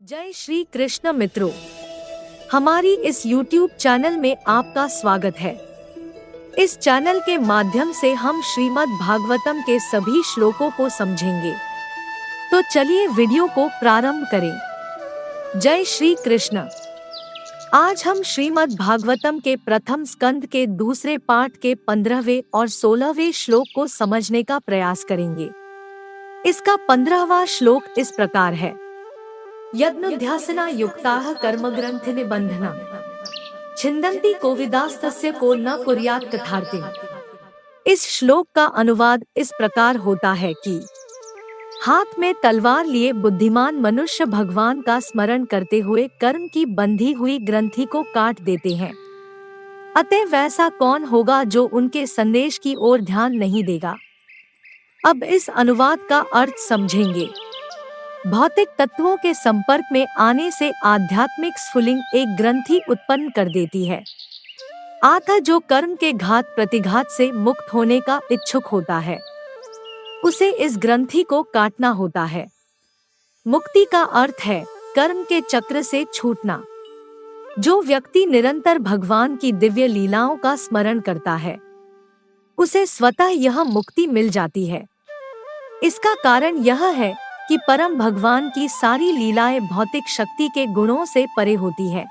जय श्री कृष्ण मित्रों, हमारी इस YouTube चैनल में आपका स्वागत है। इस चैनल के माध्यम से हम श्रीमद् भागवतम के सभी श्लोकों को समझेंगे। तो चलिए वीडियो को प्रारंभ करें। जय श्री कृष्ण। आज हम श्रीमद् भागवतम के प्रथम स्कंद के दूसरे पाठ के 15वें और 16वें श्लोक को समझने का प्रयास करेंगे। इसका 15वां श्लोक इस प्रकार है। यज्ञोध्यासना युक्ताः कर्मग्रंथि निबंधनम् छिन्दन्ति कोविदास्तस्य को न कुर्यात् कथार्तिम्। इस श्लोक का अनुवाद इस प्रकार होता है कि हाथ में तलवार लिए बुद्धिमान मनुष्य भगवान का स्मरण करते हुए कर्म की बंधी हुई ग्रंथि को काट देते हैं। अतः वैसा कौन होगा जो उनके संदेश की ओर ध्यान नहीं देगा। अब इस अनुवाद का अर्थ समझेंगे। भौतिक तत्वों के संपर्क में आने से आध्यात्मिक स्फुलिंग एक ग्रंथि उत्पन्न कर देती है। अतः जो कर्म के घात प्रतिघात से मुक्त होने का इच्छुक होता है, उसे इस ग्रंथि को काटना होता है। मुक्ति का अर्थ है कर्म के चक्र से छूटना। जो व्यक्ति निरंतर भगवान की दिव्य लीलाओं का स्मरण करता है, उसे स्वतः यह मुक्ति मिल जाती है। इसका कारण यह है कि परम भगवान की सारी लीलाएं भौतिक शक्ति के गुणों से परे होती है।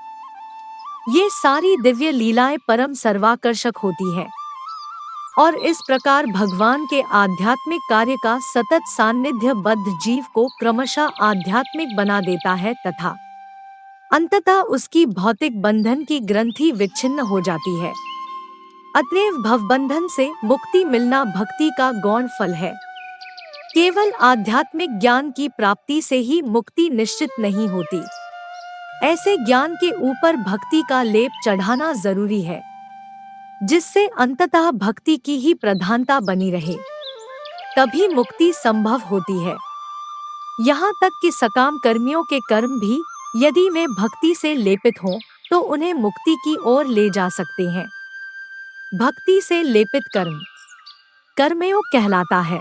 ये सारी दिव्य लीलाएं परम सर्वाकर्षक होती है और इस प्रकार भगवान के आध्यात्मिक कार्य का सतत सान्निध्य बद्ध जीव को क्रमशः आध्यात्मिक बना देता है तथा अंततः उसकी भौतिक बंधन की ग्रंथि विच्छिन्न हो जाती है। अतएव भवबंधन से मुक्ति मिलना भक्ति का गौण फल है। केवल आध्यात्मिक ज्ञान की प्राप्ति से ही मुक्ति निश्चित नहीं होती। ऐसे ज्ञान के ऊपर भक्ति का लेप चढ़ाना जरूरी है, जिससे अंततः भक्ति की ही प्रधानता बनी रहे। तभी मुक्ति संभव होती है। यहाँ तक कि सकाम कर्मियों के कर्म भी यदि वे भक्ति से लेपित हों तो उन्हें मुक्ति की ओर ले जा सकते हैं। भक्ति से लेपित कर्म कर्मयोग कहलाता है।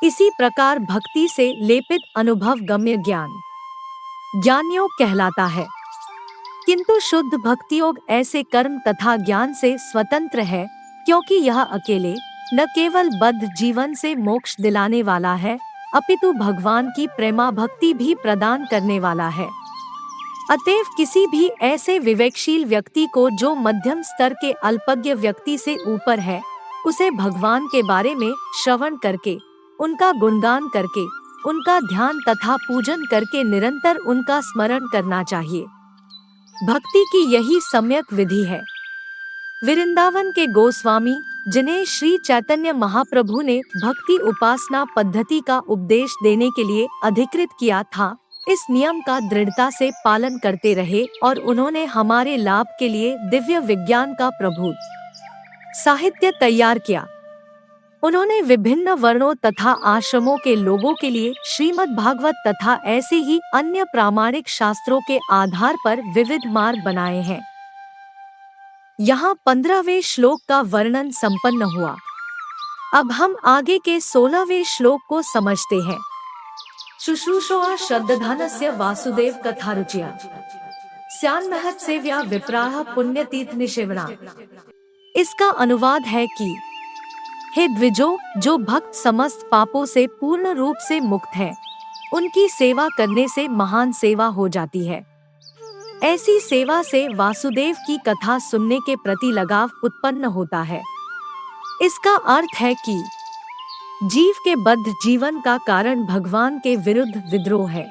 इसी प्रकार भक्ति से लेपित अनुभव गम्य ज्ञान ज्ञानयोग कहलाता है। किंतु शुद्ध भक्ति योग ऐसे कर्म तथा ज्ञान से स्वतंत्र है, क्योंकि यह अकेले न केवल बद्ध जीवन से मोक्ष दिलाने वाला है, अपितु भगवान की प्रेमा भक्ति भी प्रदान करने वाला है। अतएव किसी भी ऐसे विवेकशील व्यक्ति को जो मध्यम स्तर के अल्पज्ञ व्यक्ति से ऊपर है, उसे भगवान के बारे में श्रवण करके, उनका गुणगान करके, उनका ध्यान तथा पूजन करके निरंतर उनका स्मरण करना चाहिए। भक्ति की यही सम्यक विधि है। वृंदावन के गोस्वामी, जिन्हें श्री चैतन्य महाप्रभु ने भक्ति उपासना पद्धति का उपदेश देने के लिए अधिकृत किया था, इस नियम का दृढ़ता से पालन करते रहे और उन्होंने हमारे लाभ के लिए दिव्य विज्ञान का प्रभुत साहित्य तैयार किया। उन्होंने विभिन्न वर्णों तथा आश्रमों के लोगों के लिए श्रीमद् भागवत तथा ऐसे ही अन्य प्रामाणिक शास्त्रों के आधार पर विविध मार्ग बनाए हैं। यहाँ 15वें श्लोक का वर्णन संपन्न हुआ। अब हम आगे के 16वें श्लोक को समझते हैं। शुश्रूषोआ श्रद्धानस्य वासुदेव कथारुचिया स्यान्महत् सेव्या विप्राः पुण्यतीर्थ निषेवणा। इसका अनुवाद है कि हे द्विजो, जो भक्त समस्त पापों से पूर्ण रूप से मुक्त हैं, उनकी सेवा करने से महान सेवा हो जाती है। ऐसी सेवा से वासुदेव की कथा सुनने के प्रति लगाव उत्पन्न होता है। इसका अर्थ है कि जीव के बद्ध जीवन का कारण भगवान के विरुद्ध विद्रोह है।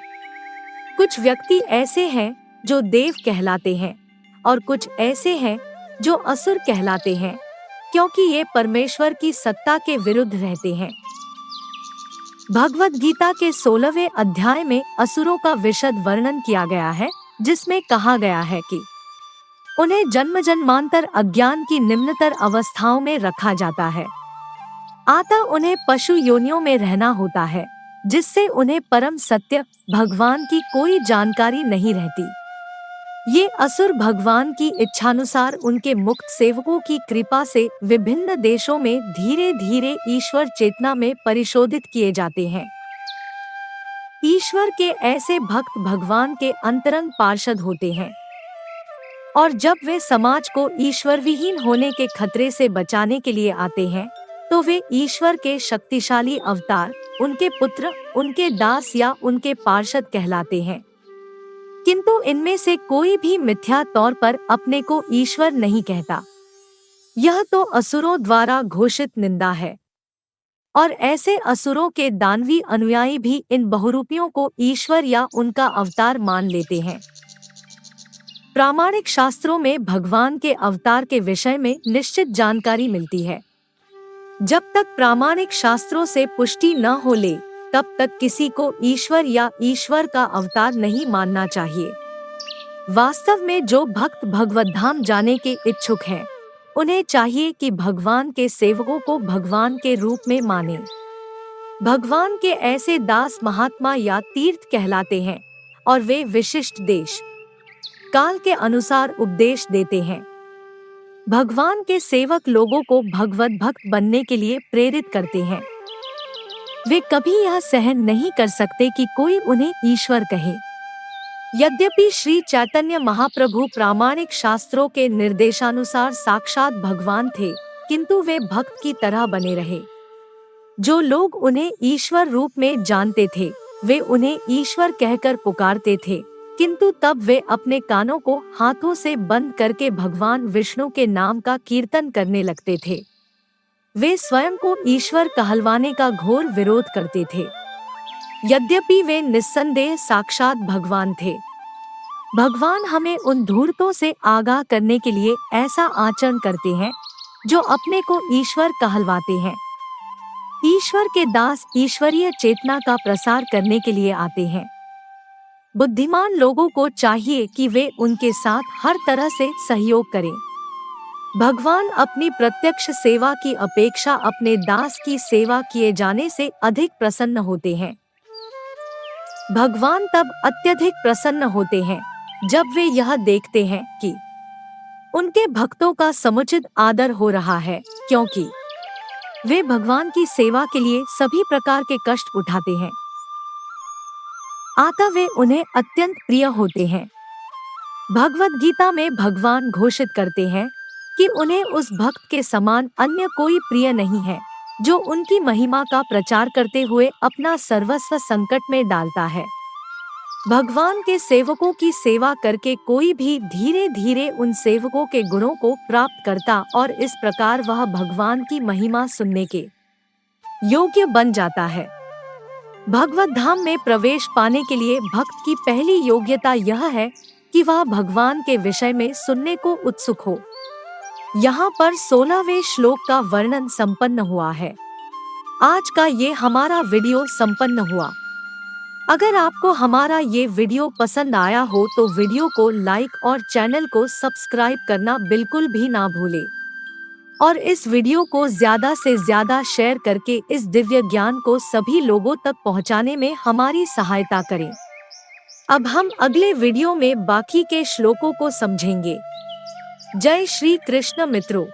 कुछ व्यक्ति ऐसे हैं जो देव कहलाते हैं और कुछ ऐसे हैं जो असुर कहलाते हैं, क्योंकि ये परमेश्वर की सत्ता के विरुद्ध रहते हैं। भगवद गीता के 16वें अध्याय में असुरों का विशद वर्णन किया गया है, जिसमें कहा गया है कि उन्हें जन्म जन्मांतर अज्ञान की निम्नतर अवस्थाओं में रखा जाता है। अतः उन्हें पशु योनियों में रहना होता है, जिससे उन्हें परम सत्य भगवान की कोई जानकारी नहीं रहती। ये असुर भगवान की इच्छानुसार उनके मुक्त सेवकों की कृपा से विभिन्न देशों में धीरे धीरे ईश्वर चेतना में परिशोधित किए जाते हैं। ईश्वर के ऐसे भक्त भगवान के अंतरंग पार्षद होते हैं और जब वे समाज को ईश्वर विहीन होने के खतरे से बचाने के लिए आते हैं तो वे ईश्वर के शक्तिशाली अवतार, उनके पुत्र, उनके दास या उनके पार्षद कहलाते हैं। किंतु इनमें से कोई भी मिथ्या तौर पर अपने को ईश्वर नहीं कहता। यह तो असुरों द्वारा घोषित निंदा है और ऐसे असुरों के दानवी अनुयायी भी इन बहुरूपियों को ईश्वर या उनका अवतार मान लेते हैं। प्रामाणिक शास्त्रों में भगवान के अवतार के विषय में निश्चित जानकारी मिलती है। जब तक प्रामाणिक शास्त्रों से पुष्टि न हो ले तब तक किसी को ईश्वर या ईश्वर का अवतार नहीं मानना चाहिए। वास्तव में जो भक्त भगवत धाम जाने के इच्छुक हैं, उन्हें चाहिए कि भगवान के सेवकों को भगवान के रूप में माने। भगवान के ऐसे दास महात्मा या तीर्थ कहलाते हैं और वे विशिष्ट देश काल के अनुसार उपदेश देते हैं। भगवान के सेवक लोगों को भगवत भक्त बनने के लिए प्रेरित करते हैं। वे कभी यह सहन नहीं कर सकते कि कोई उन्हें ईश्वर कहे। यद्यपि श्री चैतन्य महाप्रभु प्रामाणिक शास्त्रों के निर्देशानुसार साक्षात भगवान थे, किंतु वे भक्त की तरह बने रहे। जो लोग उन्हें ईश्वर रूप में जानते थे, वे उन्हें ईश्वर कहकर पुकारते थे, किंतु तब वे अपने कानों को हाथों से बंद करके भगवान विष्णु के नाम का कीर्तन करने लगते थे। वे स्वयं को ईश्वर कहलवाने का घोर विरोध करते थे, यद्यपि वे निस्संदेह साक्षात भगवान थे। भगवान हमें उन धूर्तों से आगाह करने के लिए ऐसा आचरण करते हैं जो अपने को ईश्वर कहलवाते हैं। ईश्वर के दास ईश्वरीय चेतना का प्रसार करने के लिए आते हैं। बुद्धिमान लोगों को चाहिए कि वे उनके साथ हर तरह से सहयोग करें। भगवान अपनी प्रत्यक्ष सेवा की अपेक्षा अपने दास की सेवा किए जाने से अधिक प्रसन्न होते हैं। भगवान तब अत्यधिक प्रसन्न होते हैं जब वे यह देखते हैं कि उनके भक्तों का समुचित आदर हो रहा है, क्योंकि वे भगवान की सेवा के लिए सभी प्रकार के कष्ट उठाते हैं। अतः वे उन्हें अत्यंत प्रिय होते हैं। भगवत गीता में भगवान घोषित करते हैं कि उन्हें उस भक्त के समान अन्य कोई प्रिय नहीं है जो उनकी महिमा का प्रचार करते हुए अपना सर्वस्व संकट में डालता है। भगवान के सेवकों की सेवा करके कोई भी धीरे धीरे उन सेवकों के गुणों को प्राप्त करता और इस प्रकार वह भगवान की महिमा सुनने के योग्य बन जाता है। भगवत धाम में प्रवेश पाने के लिए भक्त की पहली योग्यता यह है कि वह भगवान के विषय में सुनने को उत्सुक हो। यहाँ पर 16वें श्लोक का वर्णन संपन्न हुआ है। आज का ये हमारा वीडियो संपन्न हुआ। अगर आपको हमारा ये वीडियो पसंद आया हो तो वीडियो को लाइक और चैनल को सब्सक्राइब करना बिल्कुल भी ना भूले और इस वीडियो को ज्यादा से ज्यादा शेयर करके इस दिव्य ज्ञान को सभी लोगों तक पहुंचाने में हमारी सहायता करें। अब हम अगले वीडियो में बाकी के श्लोकों को समझेंगे। जय श्री कृष्ण मित्रों।